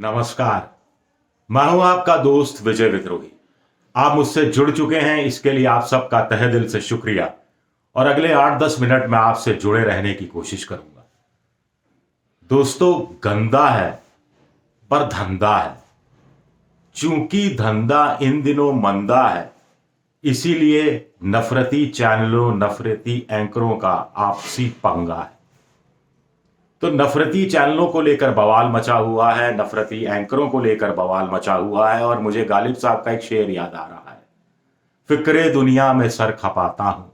नमस्कार। मैं हूं आपका दोस्त विजय विद्रोही। आप मुझसे जुड़ चुके हैं, इसके लिए आप सबका तहे दिल से शुक्रिया। और अगले 8-10 मिनट में आपसे जुड़े रहने की कोशिश करूंगा। दोस्तों, गंदा है पर धंधा है। चूंकि धंधा इन दिनों मंदा है, इसीलिए नफरती चैनलों, नफरती एंकरों का आपसी पंगा है। तो नफरती चैनलों को लेकर बवाल मचा हुआ है, नफरती एंकरों को लेकर बवाल मचा हुआ है। और मुझे गालिब साहब का एक शेर याद आ रहा है। फिक्रे दुनिया में सर खपाता हूं,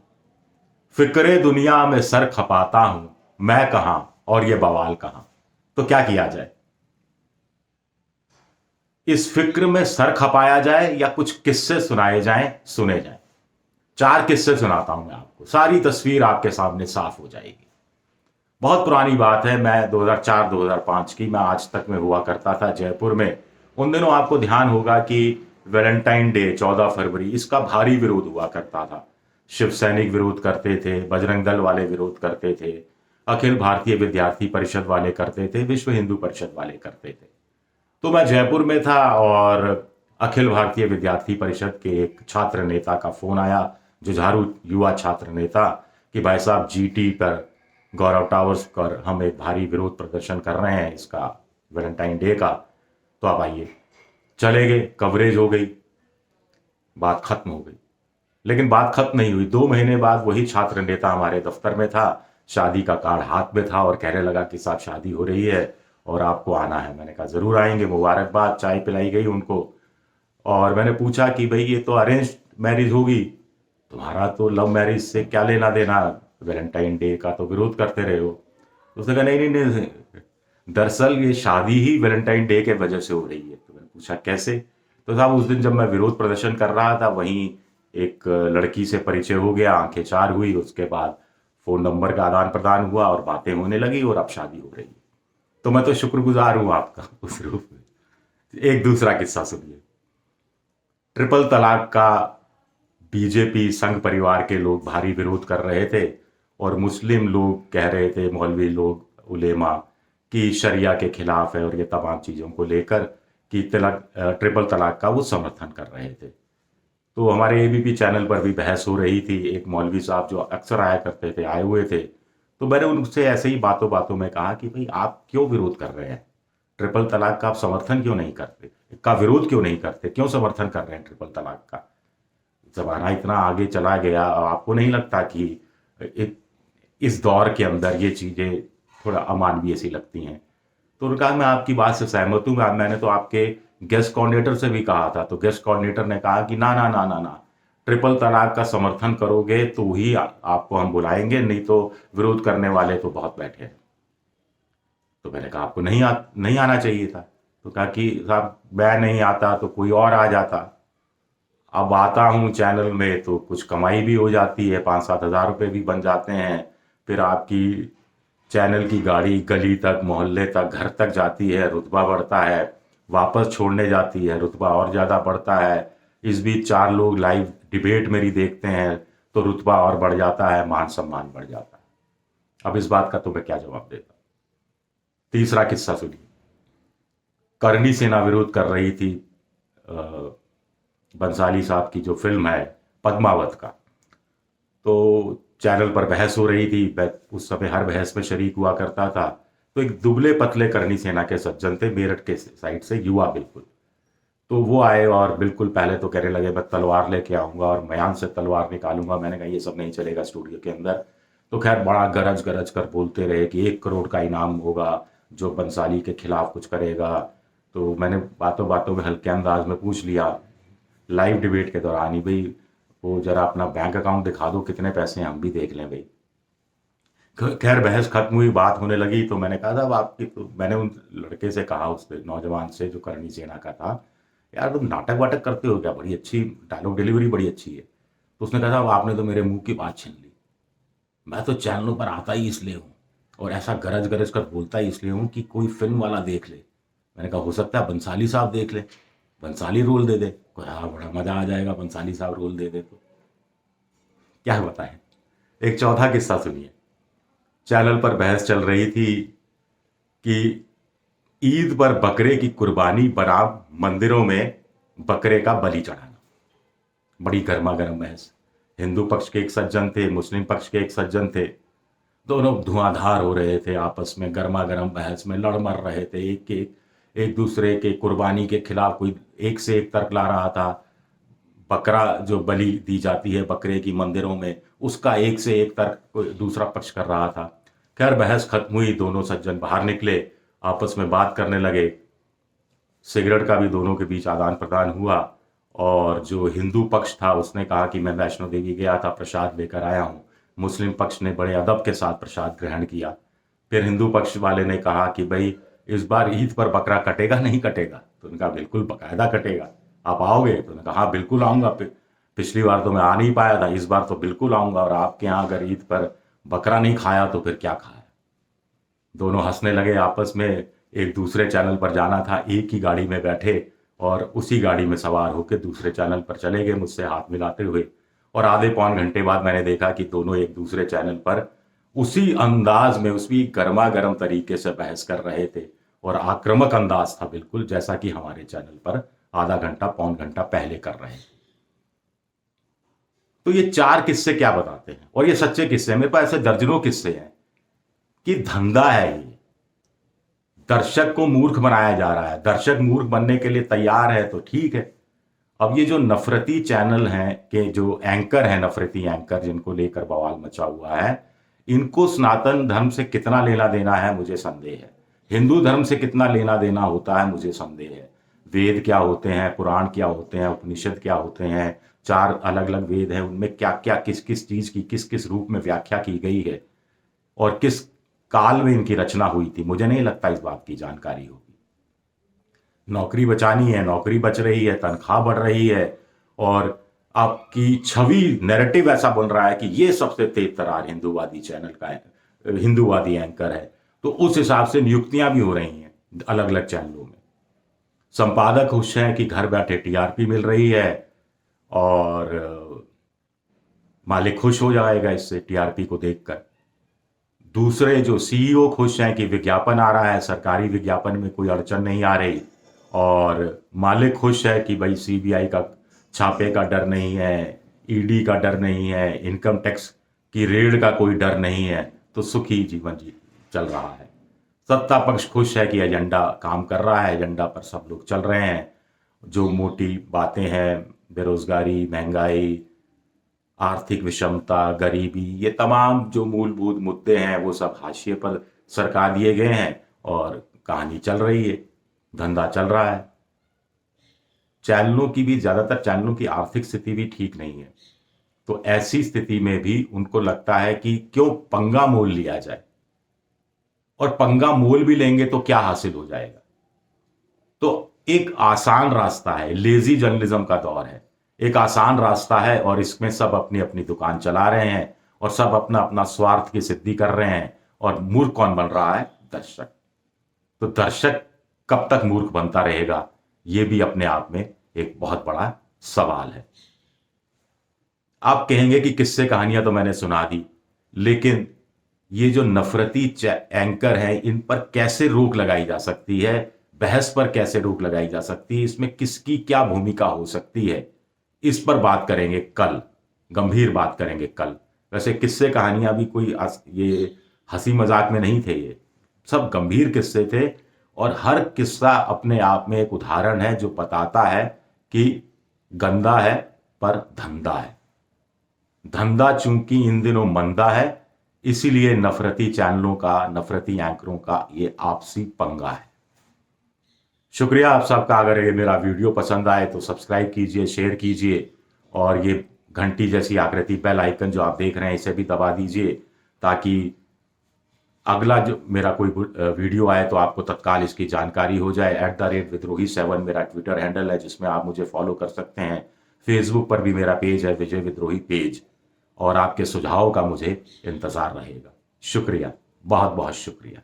फिक्रे दुनिया में सर खपाता हूं, मैं कहां और ये बवाल कहां। तो क्या किया जाए? इस फिक्र में सर खपाया जाए या कुछ किस्से सुनाए जाएं, सुने जाएं। 4 किस्से सुनाता हूं मैं आपको, सारी तस्वीर आपके सामने साफ हो जाएगी। बहुत पुरानी बात है, मैं 2004-2005 की, मैं आज तक में हुआ करता था जयपुर में। उन दिनों आपको ध्यान होगा कि वैलेंटाइन डे 14 फरवरी, इसका भारी विरोध हुआ करता था। शिव सैनिक विरोध करते थे, बजरंग दल वाले विरोध करते थे, अखिल भारतीय विद्यार्थी परिषद वाले करते थे, विश्व हिंदू परिषद वाले करते थे। तो मैं जयपुर में था और अखिल भारतीय विद्यार्थी परिषद के एक छात्र नेता का फोन आया, जुझारू युवा छात्र नेता, कि भाई साहब जीटी पर, गौरव टावर्स पर हम एक भारी विरोध प्रदर्शन कर रहे हैं इसका, वैलेंटाइन डे का, तो आप आइए। चले गए, कवरेज हो गई, बात खत्म हो गई। लेकिन बात खत्म नहीं हुई। 2 महीने बाद वही छात्र नेता हमारे दफ्तर में था, शादी का कार्ड हाथ में था और कहने लगा कि साहब शादी हो रही है और आपको आना है। मैंने कहा जरूर आएंगे, मुबारकबाद, चाय पिलाई गई उनको। और मैंने पूछा कि भाई ये तो अरेंज मैरिज होगी, तुम्हारा तो लव मैरिज से क्या लेना देना, वैलेंटाइन डे का तो विरोध करते रहे हो। तो उसने कहा नहीं नहीं नहीं, दरअसल ये शादी ही वैलेंटाइन डे के वजह से हो रही है। तो मैंने पूछा कैसे? तो साहब उस दिन जब मैं विरोध प्रदर्शन कर रहा था, वहीं एक लड़की से परिचय हो गया, आंखें चार हुई, उसके बाद फोन नंबर का आदान प्रदान हुआ और बातें होने लगी और अब शादी हो रही है। तो मैं तो शुक्रगुजार हूं आपका उस रूप में। एक दूसरा किस्सा सुनिए। ट्रिपल तलाक का बीजेपी संघ परिवार के लोग भारी विरोध कर रहे थे और मुस्लिम लोग कह रहे थे, मौलवी लोग, उलेमा, कि शरिया के खिलाफ है और ये तमाम चीज़ों को लेकर कि ट्रिपल तलाक का वो समर्थन कर रहे थे। तो हमारे एबीपी चैनल पर भी बहस हो रही थी। एक मौलवी साहब जो अक्सर आया करते थे आए हुए थे। तो मैंने उनसे ऐसे ही बातों बातों में कहा कि भाई आप क्यों विरोध कर रहे हैं, ट्रिपल तलाक का आप समर्थन क्यों नहीं करते, का विरोध क्यों नहीं करते, क्यों समर्थन कर रहे हैं ट्रिपल तलाक का? जमाना इतना आगे चला गया, आपको नहीं लगता कि एक इस दौर के अंदर ये चीजें थोड़ा अमानवीय सी लगती हैं? तो उन्होंने कहा मैं आपकी बात से सहमत हूँ। मैंने तो आपके गेस्ट कोऑर्डिनेटर से भी कहा था, तो गेस्ट कोऑर्डिनेटर ने कहा कि ना ना ना ना ना, ट्रिपल तलाक का समर्थन करोगे तो ही आपको हम बुलाएंगे, नहीं तो विरोध करने वाले तो बहुत बैठे हैं। तो मैंने कहा आपको नहीं आना चाहिए था। तो कहा कि साहब मैं नहीं आता तो कोई और आ जाता। अब आता हूँ चैनल में तो कुछ कमाई भी हो जाती है, 5-7 हज़ार रुपये भी बन जाते हैं। फिर आपकी चैनल की गाड़ी गली तक, मोहल्ले तक, घर तक जाती है, रुतबा बढ़ता है। वापस छोड़ने जाती है, रुतबा और ज़्यादा बढ़ता है। इस बीच 4 लोग लाइव डिबेट मेरी देखते हैं तो रुतबा और बढ़ जाता है, मान सम्मान बढ़ जाता है। अब इस बात का तो मैं क्या जवाब देता? तीसरा किस्सा सुनिए। करणी सेना विरोध कर रही थी बंसाली साहब की जो फिल्म है पद्मावत का। तो चैनल पर बहस हो रही थी, मैं उस समय हर बहस में शरीक हुआ करता था। तो एक दुबले पतले करणी सेना के सज्जन थे, मेरठ के साइड से, युवा बिल्कुल। तो वो आए और बिल्कुल पहले तो कहने लगे मैं तलवार लेके आऊंगा और मयान से तलवार निकालूंगा। मैंने कहा ये सब नहीं चलेगा स्टूडियो के अंदर। तो खैर बड़ा गरज गरज कर बोलते रहे कि 1 करोड़ का इनाम होगा जो बंसाली के खिलाफ कुछ करेगा। तो मैंने बातों बातों में हल्के अंदाज में पूछ लिया लाइव डिबेट के दौरान ही, भाई वो जरा अपना बैंक अकाउंट दिखा दो, कितने पैसे हैं हम भी देख लें भाई। खैर बहस खत्म हुई, बात होने लगी। तो मैंने कहा था आपकी, तो मैंने उन लड़के से कहा, उस नौजवान से जो करणी सेना का था, यार तुम नाटक वाटक करते हो क्या, बड़ी अच्छी डायलॉग डिलीवरी बड़ी अच्छी है। तो उसने कहा था आपने तो मेरे मुंह की बात छीन ली। मैं तो चैनलों पर आता ही इसलिए हूँ और ऐसा गरज गरज कर बोलता ही इसलिए हूँ कि कोई फिल्म वाला देख ले। मैंने कहा हो सकता है बंसाली साहब देख ले, बंसाली रोल दे दे, हाँ बड़ा मजा आ जाएगा, बंसाली साहब रोल दे दे तो। क्या बताएं। एक चौथा किस्सा सुनिए। चैनल पर बहस चल रही थी कि ईद पर बकरे की कुर्बानी बनाम मंदिरों में बकरे का बलि चढ़ाना। बड़ी गर्मा गर्म बहस। हिंदू पक्ष के एक सज्जन थे, मुस्लिम पक्ष के एक सज्जन थे, दोनों धुआंधार हो रहे थे आपस में, गर्मा गर्म बहस में लड़ मर रहे थे। एक दूसरे के कुर्बानी के खिलाफ कोई एक से एक तर्क ला रहा था। बकरा जो बलि दी जाती है बकरे की मंदिरों में, उसका एक से एक तर्क कोई दूसरा पक्ष कर रहा था। खैर बहस खत्म हुई, दोनों सज्जन बाहर निकले, आपस में बात करने लगे। सिगरेट का भी दोनों के बीच आदान प्रदान हुआ। और जो हिंदू पक्ष था उसने कहा कि मैं वैष्णो देवी गया था, प्रसाद लेकर आया हूँ। मुस्लिम पक्ष ने बड़े अदब के साथ प्रसाद ग्रहण किया। फिर हिंदू पक्ष वाले ने कहा कि भाई इस बार ईद पर बकरा कटेगा नहीं कटेगा? तो उनका बिल्कुल बाकायदा कटेगा, आप आओगे? तो उन्होंने कहा हाँ बिल्कुल आऊँगा। पिछली बार तो मैं आ नहीं पाया था, इस बार तो बिल्कुल आऊँगा। और आपके यहाँ अगर ईद पर बकरा नहीं खाया तो फिर क्या खाया? दोनों हंसने लगे आपस में। एक दूसरे चैनल पर जाना था, एक ही गाड़ी में बैठे और उसी गाड़ी में सवार होकर दूसरे चैनल पर चले गए मुझसे हाथ मिलाते हुए। और आधे पौन घंटे बाद मैंने देखा कि दोनों एक दूसरे चैनल पर उसी अंदाज में, उसी गर्मा गर्म तरीके से बहस कर रहे थे। और आक्रामक अंदाज था बिल्कुल, जैसा कि हमारे चैनल पर आधा घंटा पौन घंटा पहले कर रहे थे। तो ये 4 किस्से क्या बताते हैं? और ये सच्चे किस्से हैं, मेरे पास ऐसे दर्जनों किस्से हैं कि धंधा है ये। दर्शक को मूर्ख बनाया जा रहा है। दर्शक मूर्ख बनने के लिए तैयार है तो ठीक है। अब ये जो नफरती चैनल हैं के जो एंकर हैं, नफरती एंकर जिनको लेकर बवाल मचा हुआ है, इनको सनातन धर्म से कितना लेना देना है मुझे संदेह है। हिंदू धर्म से कितना लेना देना होता है मुझे संदेह है। वेद क्या होते हैं, पुराण क्या होते हैं, उपनिषद क्या होते हैं, 4 अलग अलग वेद हैं, उनमें क्या क्या किस किस चीज की किस किस रूप में व्याख्या की गई है और किस काल में इनकी रचना हुई थी, मुझे नहीं लगता इस बात की जानकारी होगी। नौकरी बचानी है, नौकरी बच रही है, तनख्वाह बढ़ रही है और आपकी छवि नैरेटिव ऐसा बन रहा है कि ये सबसे तेज तरार हिंदूवादी चैनल का है, हिंदूवादी एंकर है। तो उस हिसाब से नियुक्तियां भी हो रही हैं अलग अलग चैनलों में। संपादक खुश हैं कि घर बैठे टीआरपी मिल रही है और मालिक खुश हो जाएगा इससे टीआरपी को देखकर। दूसरे जो सीईओ खुश हैं कि विज्ञापन आ रहा है, सरकारी विज्ञापन में कोई अड़चन नहीं आ रही। और मालिक खुश है कि भाई सीबीआई का छापे का डर नहीं है, ईडी का डर नहीं है, इनकम टैक्स की रेड का कोई डर नहीं है, तो सुखी जीवन जी चल रहा है। सत्ता पक्ष खुश है कि एजेंडा काम कर रहा है, एजेंडा पर सब लोग चल रहे हैं। जो मोटी बातें हैं, बेरोजगारी, महंगाई, आर्थिक विषमता, गरीबी, ये तमाम जो मूलभूत मुद्दे हैं वो सब हाशिए पर सरका दिए गए हैं और कहानी चल रही है, धंधा चल रहा है। चैनलों की भी, ज्यादातर चैनलों की आर्थिक स्थिति भी ठीक नहीं है। तो ऐसी स्थिति में भी उनको लगता है कि क्यों पंगा मोल लिया जाए, और पंगा मोल भी लेंगे तो क्या हासिल हो जाएगा। तो एक आसान रास्ता है, लेजी जर्नलिज्म का दौर है, एक आसान रास्ता है और इसमें सब अपनी अपनी दुकान चला रहे हैं और सब अपना अपना स्वार्थ की सिद्धि कर रहे हैं। और मूर्ख कौन बन रहा है? दर्शक। तो दर्शक कब तक मूर्ख बनता रहेगा, यह भी अपने आप में एक बहुत बड़ा सवाल है। आप कहेंगे कि किस्से कहानियां तो मैंने सुना दी, लेकिन ये जो नफरती एंकर हैं इन पर कैसे रोक लगाई जा सकती है, बहस पर कैसे रोक लगाई जा सकती है, इसमें किसकी क्या भूमिका हो सकती है, इस पर बात करेंगे कल, गंभीर बात करेंगे कल। वैसे किस्से कहानियां भी कोई ये हंसी मजाक में नहीं थे, ये सब गंभीर किस्से थे। और हर किस्सा अपने आप में एक उदाहरण है जो बताता है कि गंदा है पर धंधा है। धंधा चूंकि इन दिनों मंदा है, इसीलिए नफरती चैनलों का, नफरती एंकरों का ये आपसी पंगा है। शुक्रिया आप सबका। अगर ये मेरा वीडियो पसंद आए तो सब्सक्राइब कीजिए, शेयर कीजिए और ये घंटी जैसी आकृति बेल आइकन जो आप देख रहे हैं इसे भी दबा दीजिए, ताकि अगला जो मेरा कोई वीडियो आए तो आपको तत्काल इसकी जानकारी हो जाए। @विद्रोही7 मेरा ट्विटर हैंडल है जिसमें आप मुझे फॉलो कर सकते हैं। फेसबुक पर भी मेरा पेज है विजय विद्रोही पेज, और आपके सुझाव का मुझे इंतजार रहेगा। शुक्रिया, बहुत बहुत शुक्रिया।